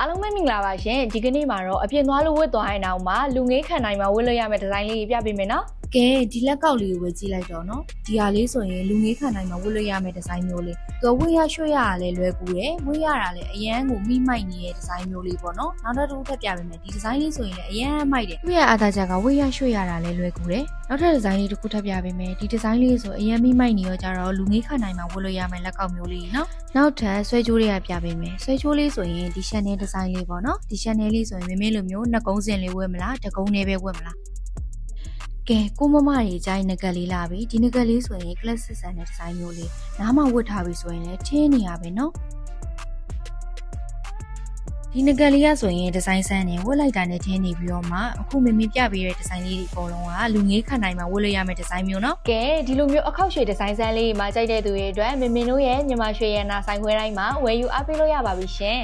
အားလုံးပဲမင်္ဂလာပါရှင်ဒီကနေ့မှာတော့အပြင်သွားလို့ဝတ်သွားရင်တော့မှလူငယ်ခံနိုင်မှာဝတ်လို့ရမယ့်ဒီဇိုင်းလေးပြပေးမယ်နော်ကဲဒီလက်ကောက်လေးကိုဝယ်ကြည့်လိုက်တော့နော်ဒီဟာလေးဆိုရင်လူငယ်ခံနိုင်မှာဝတ်လို့ရမယ့်ဒီဇိုင်းမျိုးလေးသူဝတ်ရရွှေ့ရတာလည်းလွယ်ကူတယ်ဝတ်ရတာလည်းအရန်ကိုမိမိုက်နေတဲ့ဒီဇိုင်းမျိုးလေးပေါ့နော်နောက်တစ်ခုထပ်ပြပေးမယ်ဒီဒီဇိုင်းလေးဆိုရင်လည်းအရန်မိုက်တယ်သူ့ရဲ့အားသာချက်ကဝတ်ရရွှေ့ရတာလည်းလွယ်ကူတယ်နောက်ထပ်ဒီဇိုင်းလေးတစ်ခုထပ်ပြပေးမယ်ဒီဒီဇိုင်းလေးဆိုအရန်မိမိုက်နေရောကြတော့လူငယ်ခံနိုင်မှာဝတ်လို့ရမယ့်လက်ကောက်မျိုးလေးနော်နောက်ထပ်ဆွဲကြိုးလေးပြပေးမယ်ဆွဲကြိုးလေးဆိုရင်ဒီ channel ဒီဇိုင်းလေးပေါ့နော်ဒီ channel လေးဆိုရင်မင်းလိုမျိုးနှစ်ကုန်းစင်လေးဝတ်မလားတစ်ကုန်းနဲ့ပဲဝတ်မလားကဲကိုမမတွေကြိုင်းငကလေးလာပြီဒီငကလေးဆိုရင် classic ဆန်တဲ့ဒီဇိုင်းမျိုးလေးနားမဝတ်ထားပြီဆိုရင်လည်းထင်းနေရပဲเนาะဒီငကလေးကဆိုရင်ဒီဇိုင်းဆန်နေဝတ်လိုက်တာနဲ့ထင်းနေပြီးတော့မှအခုမမေပြပေးတဲ့ဒီဇိုင်းလေးတွေအကုန်လုံးကလူငယ်ခံနိုင်မှာဝတ်လို့ရမယ့်ဒီဇိုင်းမျိုးเนาะကဲဒီလိုမျိုးအခောက်ရွှေဒီဇိုင်းဆန်းလေးမှာကြိုက်တဲ့သူတွေအတွက်မင်းတို့ရဲ့မြန်မာရွှေရနာဆိုင်ခွဲတိုင်းမှာဝယ်ယူအားပေးလို့ရပါပြီရှင်